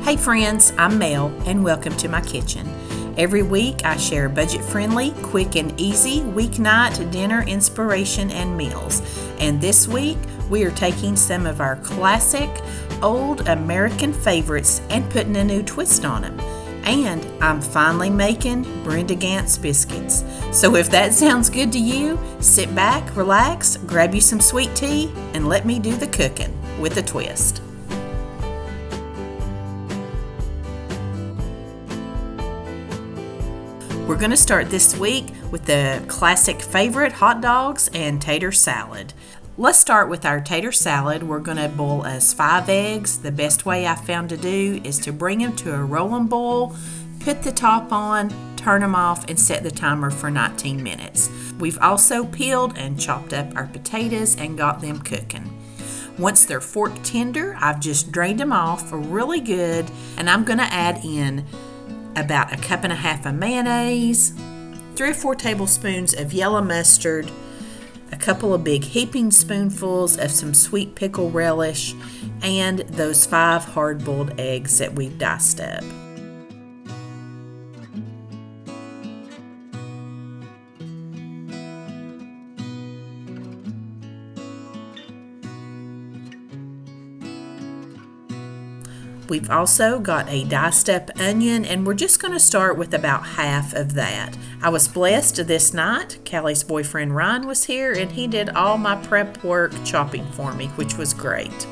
Hey friends, I'm Mel and welcome to my kitchen. Every week I share budget-friendly, quick and easy weeknight dinner inspiration and meals. And this week we are taking some of our classic old American favorites and putting a new twist on them. And I'm finally making Brenda Gantt's biscuits. So if that sounds good to you, sit back, relax, grab you some sweet tea, and let me do the cooking with a twist. We're going to start this week with the classic favorite hot dogs and tater salad. Let's start with our tater salad. We're going to boil us 5 eggs. The best way I found to do is to bring them to a rolling boil, put the top on, turn them off, and set the timer for 19 minutes. We've also peeled and chopped up our potatoes and got them cooking. Once they're fork tender, I've just drained them off really good, and I'm going to add in about 1.5 cups of mayonnaise, 3 or 4 tablespoons of yellow mustard, a couple of big heaping spoonfuls of some sweet pickle relish, and those 5 hard-boiled eggs that we've diced up. We've also got a diced up onion, and we're just going to start with about half of that. I was blessed this night. Callie's boyfriend Ryan was here, and he did all my prep work chopping for me, which was great.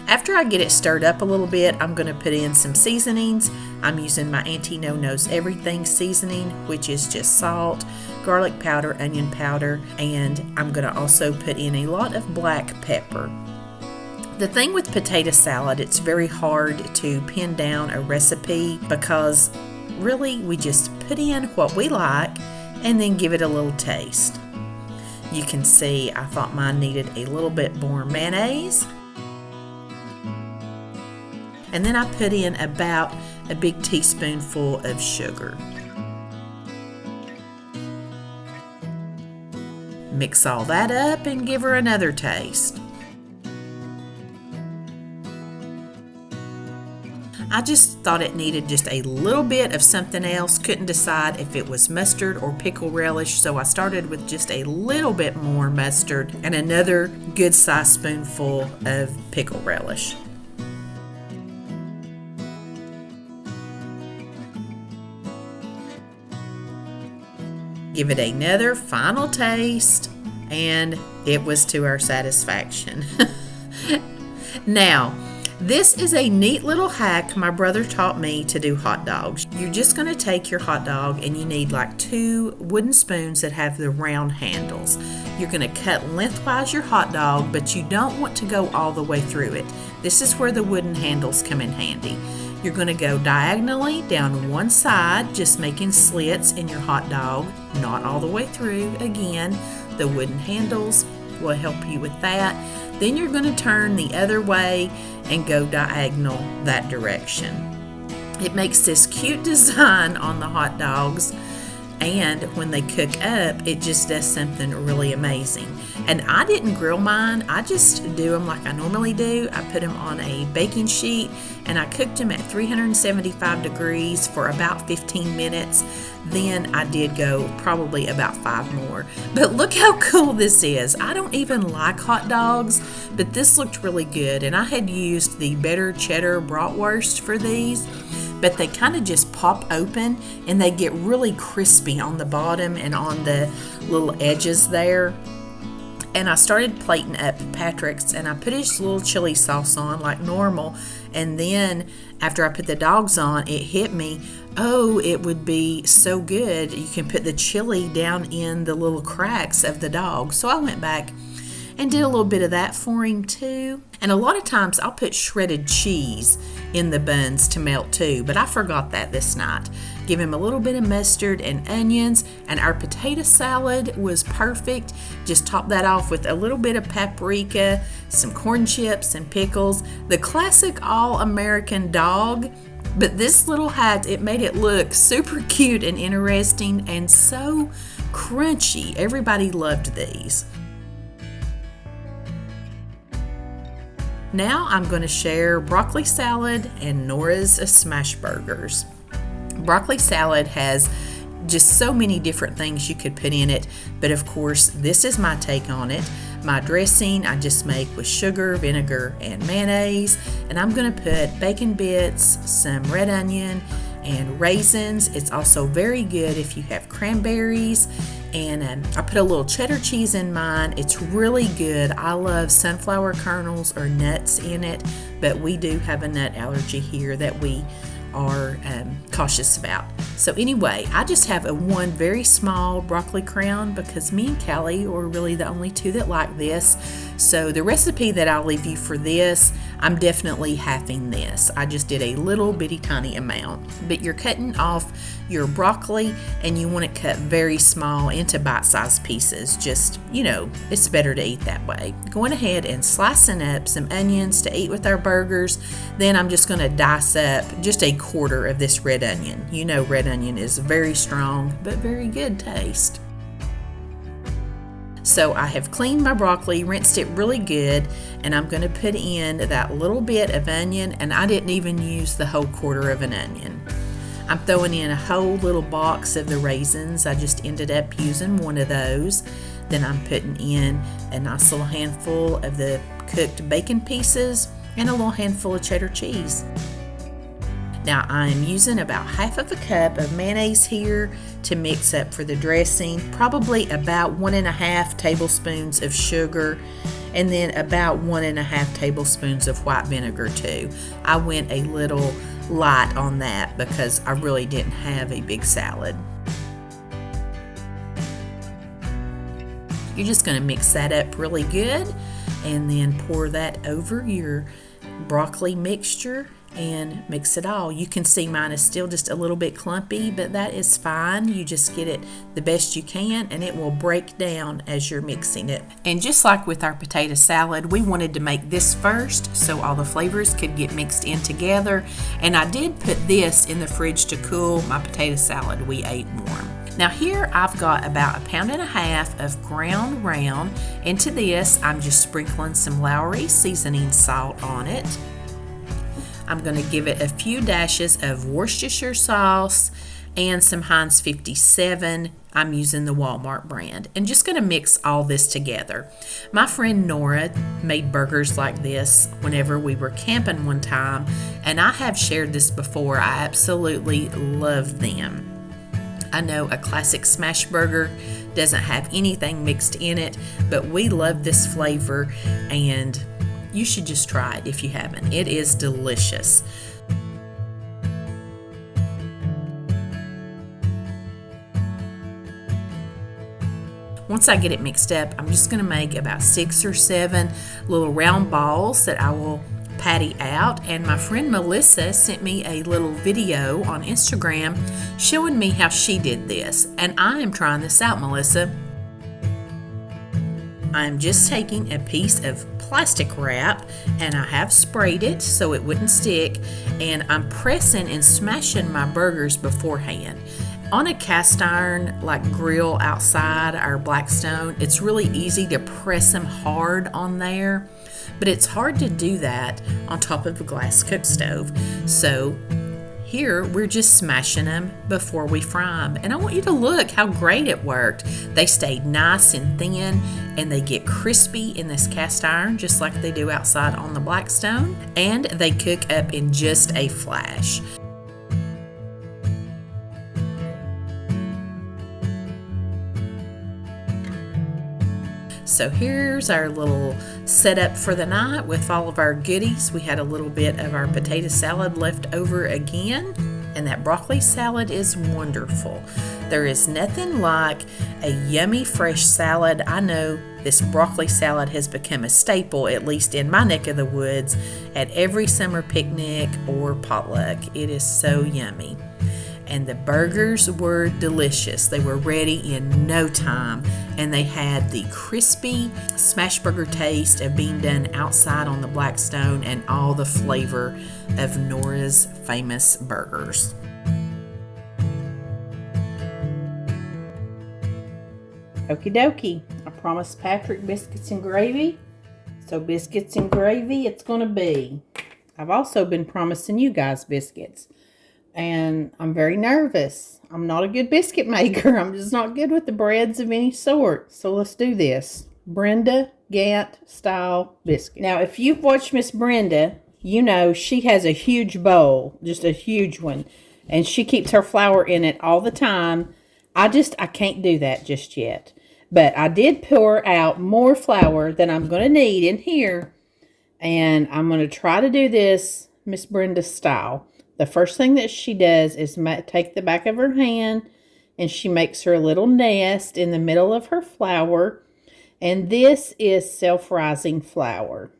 After I get it stirred up a little bit, I'm going to put in some seasonings. I'm using my Auntie No Knows Everything seasoning, which is just salt, garlic powder, onion powder, and I'm going to also put in a lot of black pepper. The thing with potato salad, it's very hard to pin down a recipe because really we just put in what we like and then give it a little taste. You can see I thought mine needed a little bit more mayonnaise. And then I put in about a big teaspoonful of sugar. Mix all that up and give her another taste. I just thought it needed just a little bit of something else. Couldn't decide if it was mustard or pickle relish, so I started with just a little bit more mustard and another good sized spoonful of pickle relish. Give it another final taste, and it was to our satisfaction. Now, this is a neat little hack my brother taught me to do hot dogs. You're just going to take your hot dog and you need like 2 wooden spoons that have the round handles. You're going to cut lengthwise your hot dog, but you don't want to go all the way through it. This is where the wooden handles come in handy. You're going to go diagonally down one side, just making slits in your hot dog, not all the way through. Again, the wooden handles will help you with that. Then you're going to turn the other way and go diagonal that direction. It makes this cute design on the hot dogs, and when they cook up, it just does something really amazing. And I didn't grill mine, I just do them like I normally do. I put them on a baking sheet and I cooked them at 375 degrees for about 15 minutes. Then I did go probably about 5 more. But look how cool this is. I don't even like hot dogs, but this looked really good. And I had used the better cheddar bratwurst for these, but they kind of just pop open and they get really crispy on the bottom and on the little edges there. And I started plating up Patrick's, and I put his little chili sauce on like normal. And then after I put the dogs on, it hit me, oh, it would be so good. You can put the chili down in the little cracks of the dog. So I went back and did a little bit of that for him too. And a lot of times I'll put shredded cheese in the buns to melt too, but I forgot that this night. Give him a little bit of mustard and onions, and our potato salad was perfect. Just top that off with a little bit of paprika, some corn chips and pickles, the classic all-American dog. But this little hack, it made it look super cute and interesting and so crunchy. Everybody loved these. Now I'm going to share broccoli salad and Norah's Smashburgers. Broccoli salad has just so many different things you could put in it, but of course this is my take on it. My dressing I just make with sugar, vinegar, and mayonnaise, and I'm going to put bacon bits, some red onion, and raisins. It's also very good if you have cranberries, and I put a little cheddar cheese in mine. It's really good. I love sunflower kernels or nuts in it, but we do have a nut allergy here that we are cautious about. So anyway, I just have one very small broccoli crown because me and Callie are really the only two that like this. So the recipe that I'll leave you for this, I'm definitely halving this. I just did a little bitty tiny amount. But you're cutting off your broccoli and you want it cut very small into bite-sized pieces. Just, it's better to eat that way. Going ahead and slicing up some onions to eat with our burgers. Then I'm just going to dice up just a quarter of this red onion. Red onion is very strong but very good taste. So I have cleaned my broccoli, rinsed it really good, and I'm going to put in that little bit of onion, and I didn't even use the whole quarter of an onion. I'm throwing in a whole little box of the raisins. I just ended up using one of those. Then I'm putting in a nice little handful of the cooked bacon pieces and a little handful of cheddar cheese. Now I'm using about half of a cup of mayonnaise here to mix up for the dressing, probably about 1.5 tablespoons of sugar, and then about 1.5 tablespoons of white vinegar too. I went a little light on that because I really didn't have a big salad. You're just going to mix that up really good and then pour that over your broccoli mixture and mix it all. You can see mine is still just a little bit clumpy, but that is fine. You just get it the best you can and it will break down as you're mixing it. And just like with our potato salad, we wanted to make this first so all the flavors could get mixed in together. And I did put this in the fridge to cool my potato salad we ate warm. Now here I've got about 1.5 pounds of ground round. Into this I'm just sprinkling some Lowry seasoning salt on it. I'm going to give it a few dashes of Worcestershire sauce and some Heinz 57. I'm using the Walmart brand and just going to mix all this together. My friend Norah made burgers like this whenever we were camping one time, and I have shared this before. I absolutely love them. I know a classic smash burger doesn't have anything mixed in it, but we love this flavor and you should just try it if you haven't. It is delicious. Once I get it mixed up, I'm just going to make about 6 or 7 little round balls that I will patty out. And my friend Melissa sent me a little video on Instagram showing me how she did this. And I am trying this out, Melissa. I'm just taking a piece of plastic wrap and I have sprayed it so it wouldn't stick, and I'm pressing and smashing my burgers beforehand. On a cast iron like grill outside our Blackstone, it's really easy to press them hard on there, but it's hard to do that on top of a glass cook stove. So here we're just smashing them before we fry them, and I want you to look how great it worked. They stayed nice and thin and they get crispy in this cast iron just like they do outside on the Blackstone, and they cook up in just a flash. So here's our little setup for the night with all of our goodies. We had a little bit of our potato salad left over again, and that broccoli salad is wonderful. There is nothing like a yummy fresh salad. I know this broccoli salad has become a staple, at least in my neck of the woods, at every summer picnic or potluck. It is so yummy. And the burgers were delicious. They were ready in no time, and they had the crispy Smashburger taste of being done outside on the Blackstone and all the flavor of Norah's famous burgers. Okie dokie. I promised Patrick biscuits and gravy, So biscuits and gravy it's going to be. I've also been promising you guys biscuits. And I'm very nervous. I'm not a good biscuit maker. I'm just not good with the breads of any sort. So let's do this. Brenda Gantt style biscuit. Now, if you've watched Miss Brenda, you know she has a huge bowl. Just a huge one. And she keeps her flour in it all the time. I can't do that just yet. But I did pour out more flour than I'm going to need in here. And I'm going to try to do this Miss Brenda style. The first thing that she does is take the back of her hand and she makes her little nest in the middle of her flour. And this is self-rising flour.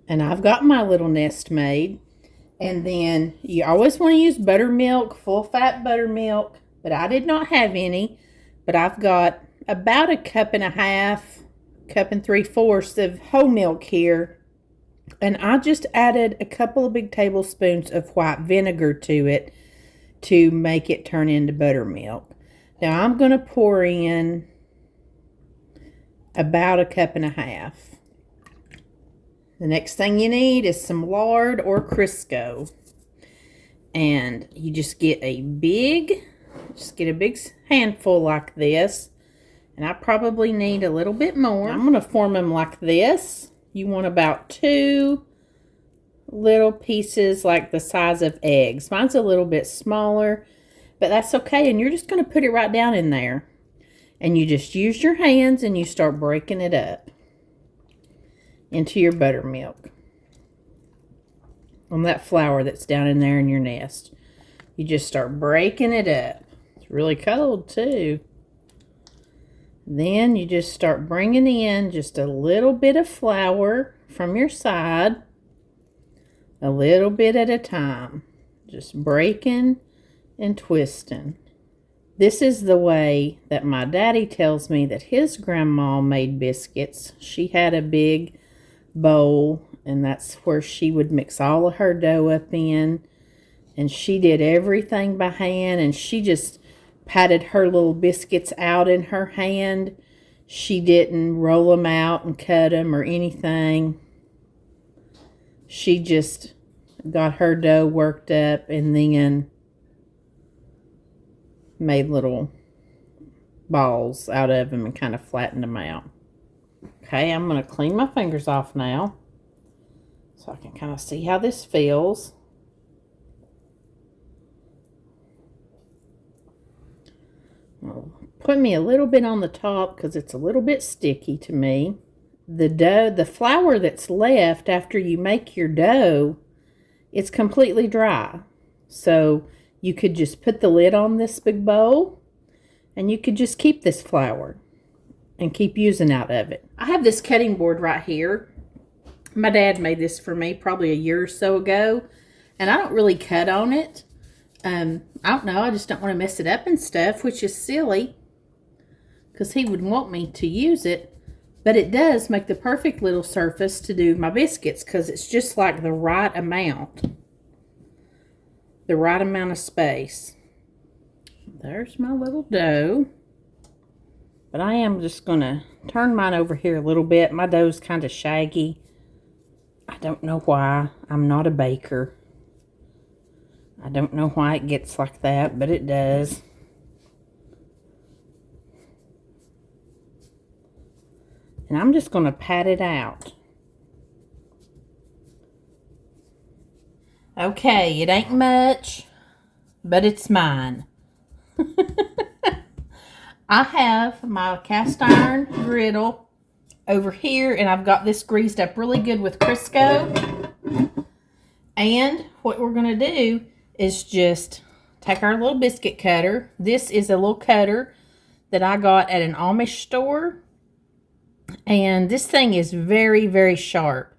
And I've got my little nest made. And then you always want to use buttermilk, full-fat buttermilk. But I did not have any. But I've got about a cup and a half, cup and 3/4 of whole milk here. And I just added a couple of big tablespoons of white vinegar to it to make it turn into buttermilk. Now I'm going to pour in about a cup and a half. The next thing you need is some lard or Crisco. And you just get a big handful like this. And I probably need a little bit more. I'm going to form them like this. You want about 2 little pieces like the size of eggs. Mine's a little bit smaller, but that's okay. And you're just going to put it right down in there. And you just use your hands and you start breaking it up into your buttermilk. On that flour that's down in there in your nest. You just start breaking it up. It's really cold too. Then you just start bringing in just a little bit of flour from your side, a little bit at a time, just breaking and twisting. This is the way that my daddy tells me that his grandma made biscuits. She had a big bowl, and that's where she would mix all of her dough up in, and she did everything by hand, and she just patted her little biscuits out in her hand. She didn't roll them out and cut them or anything. She just got her dough worked up and then made little balls out of them and kind of flattened them out. Okay, I'm going to clean my fingers off now so I can kind of see how this feels. Put me a little bit on the top because it's a little bit sticky to me. The dough, the flour that's left after you make your dough, it's completely dry. So you could just put the lid on this big bowl and you could just keep this flour and keep using out of it. I have this cutting board right here. My dad made this for me probably a year or so ago, and I don't really cut on it. I don't know, I just don't want to mess it up and stuff, which is silly because he would want me to use it, but it does make the perfect little surface to do my biscuits because it's just like the right amount of space. There's my little dough, but I am just going to turn mine over here a little bit. My dough's kind of shaggy. I don't know why. I'm not a baker. I don't know why it gets like that, but it does. And I'm just going to pat it out. Okay, it ain't much, but it's mine. I have my cast iron griddle over here, and I've got this greased up really good with Crisco. And what we're going to do is just take our little biscuit cutter. This is a little cutter that I got at an Amish store. And this thing is very, very sharp.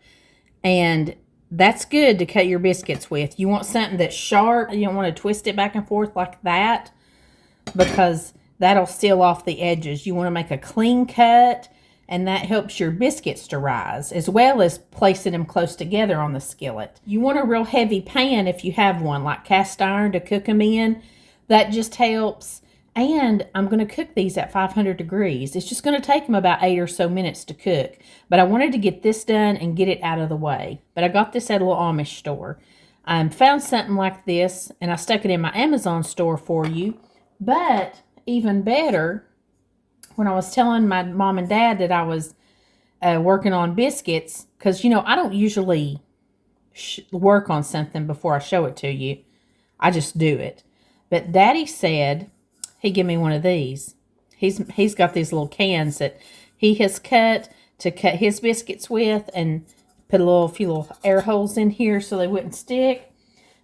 And that's good to cut your biscuits with. You want something that's sharp. You don't want to twist it back and forth like that, because that'll seal off the edges. You want to make a clean cut, and that helps your biscuits to rise, as well as placing them close together on the skillet. You want a real heavy pan if you have one, like cast iron, to cook them in. That just helps. And I'm going to cook these at 500 degrees. It's just going to take them about 8 or so minutes to cook. But I wanted to get this done and get it out of the way. But I got this at a little Amish store. I found something like this, and I stuck it in my Amazon store for you. But even better, when I was telling my mom and dad that I was working on biscuits, because, you know, I don't usually work on something before I show it to you. I just do it. But Daddy said he gave me one of these. He's got these little cans that he has cut to cut his biscuits with, and put a few little air holes in here so they wouldn't stick.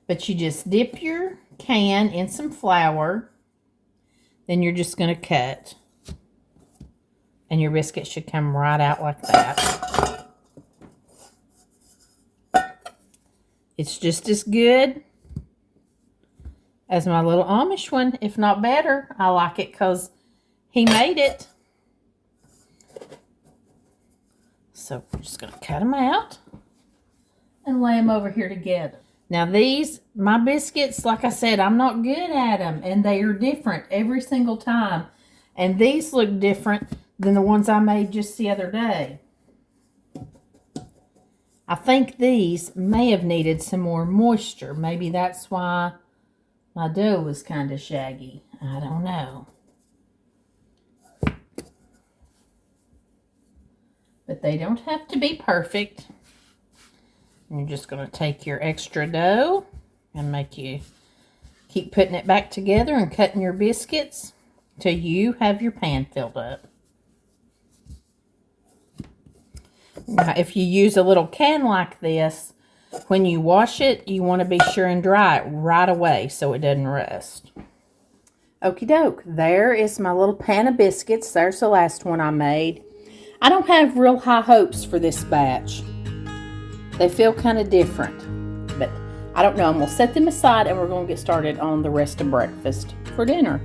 But you just dip your can in some flour. Then you're just going to cut. And your biscuit should come right out like that. It's just as good as my little Amish one, if not better. I like it because he made it. So I'm just going to cut them out and lay them over here together. Now these, my biscuits, like I said, I'm not good at them, and they are different every single time. And these look different than the ones I made just the other day. I think these may have needed some more moisture. Maybe that's why my dough was kind of shaggy. I don't know. But they don't have to be perfect. You're just going to take your extra dough and keep putting it back together and cutting your biscuits till you have your pan filled up. Now, if you use a little can like this, when you wash it, you want to be sure and dry it right away so it doesn't rust. Okie doke, there is my little pan of biscuits. There's the last one I made. I don't have real high hopes for this batch. They feel kind of different, but I don't know. I'm going to set them aside and we're going to get started on the rest of breakfast for dinner.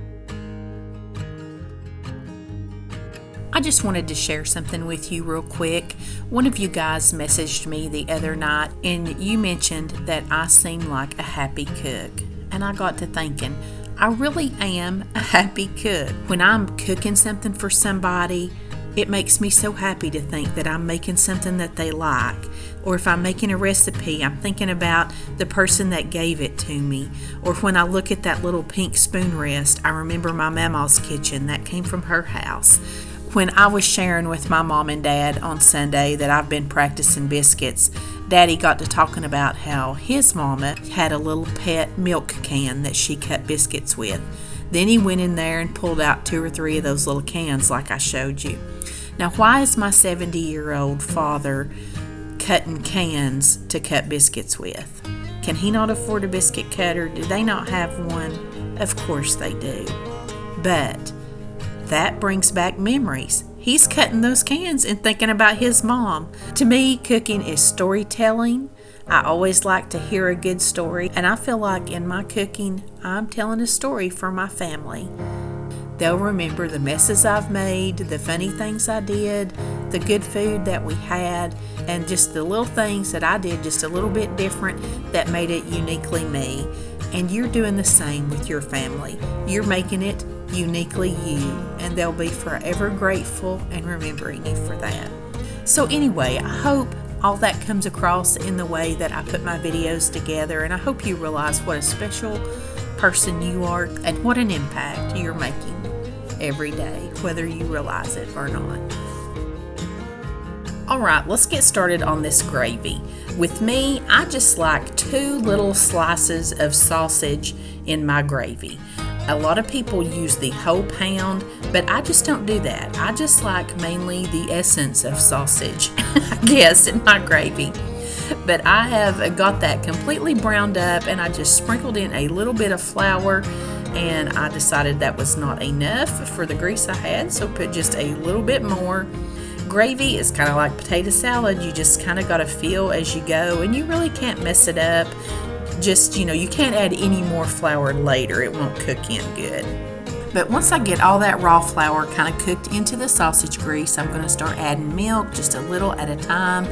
I just wanted to share something with you real quick. One of you guys messaged me the other night and you mentioned that I seem like a happy cook. And I got to thinking, I really am a happy cook. When I'm cooking something for somebody, it makes me so happy to think that I'm making something that they like. Or if I'm making a recipe, I'm thinking about the person that gave it to me. Or when I look at that little pink spoon rest, I remember my mama's kitchen. That came from her house. When I was sharing with my mom and dad on Sunday that I've been practicing biscuits, Daddy got to talking about how his mama had a little pet milk can that she cut biscuits with. Then he went in there and pulled out 2 or 3 of those little cans like I showed you. Now, why is my 70-year-old father cutting cans to cut biscuits with? Can he not afford a biscuit cutter? Do they not have one? Of course they do. But that brings back memories. He's cutting those cans and thinking about his mom. To me, cooking is storytelling. I always like to hear a good story, and I feel like in my cooking, I'm telling a story for my family. They'll remember the messes I've made, the funny things I did, the good food that we had, and just the little things that I did just a little bit different that made it uniquely me. And you're doing the same with your family. You're making it uniquely you, and they'll be forever grateful and remembering you for that. So anyway, I hope all that comes across in the way that I put my videos together, and I hope you realize what a special person you are and what an impact you're making every day, whether you realize it or not. Alright, let's get started on this gravy. With me, I just like 2 little slices of sausage in my gravy. A lot of people use the whole pound, but I just don't do that. I just like mainly the essence of sausage, I guess, in my gravy. But I have got that completely browned up, and I just sprinkled in a little bit of flour, and I decided that was not enough for the grease I had, so put just a little bit more. Gravy is kind of like potato salad. You just kind of got to feel as you go, and you really can't mess it up. Just, you can't add any more flour later. It won't cook in good. But once I get all that raw flour kind of cooked into the sausage grease, I'm going to start adding milk just a little at a time.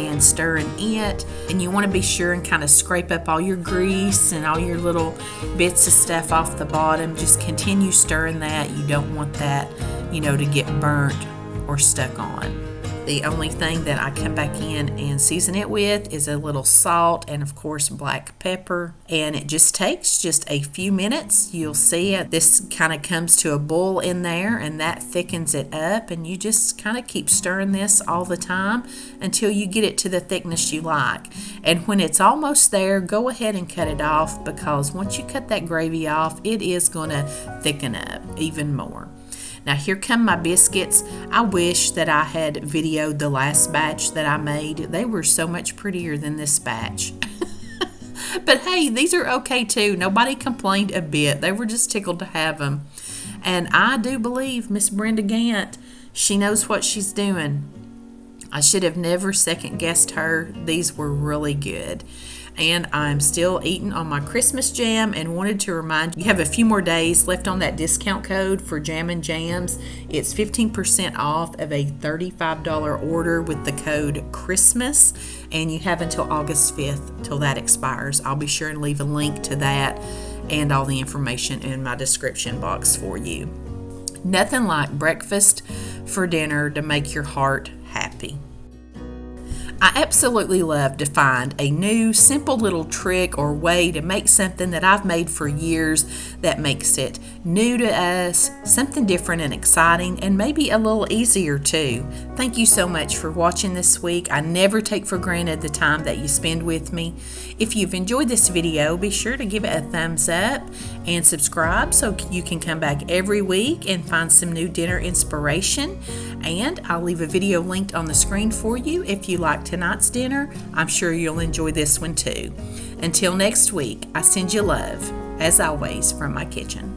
and stirring it. And you want to be sure and kind of scrape up all your grease and all your little bits of stuff off the bottom. Just continue stirring that. You don't want that, to get burnt or stuck on. The only thing that I come back in and season it with is a little salt and of course black pepper. And it just takes just a few minutes. You'll see it. This kind of comes to a boil in there and that thickens it up. And you just kind of keep stirring this all the time until you get it to the thickness you like. And when it's almost there, go ahead and cut it off, because once you cut that gravy off, it is going to thicken up even more. Now here come my biscuits. I wish that I had videoed the last batch that I made. They were so much prettier than this batch. But hey, these are okay too. Nobody complained a bit. They were just tickled to have them. And I do believe Miss Brenda Gantt, she knows what she's doing. I should have never second guessed her. These were really good. And I'm still eating on my Christmas jam, and wanted to remind you, you have a few more days left on that discount code for Jam and Jams. It's 15% off of a $35 order with the code Christmas, and you have until August 5th till that expires. I'll be sure and leave a link to that and all the information in my description box for you. Nothing like breakfast for dinner to make your heart happy. I absolutely love to find a new, simple little trick or way to make something that I've made for years that makes it new to us, something different and exciting, and maybe a little easier too. Thank you so much for watching this week. I never take for granted the time that you spend with me. If you've enjoyed this video, be sure to give it a thumbs up and subscribe so you can come back every week and find some new dinner inspiration. And I'll leave a video linked on the screen for you if you like tonight's dinner. I'm sure you'll enjoy this one too. Until next week, I send you love, as always, from my kitchen.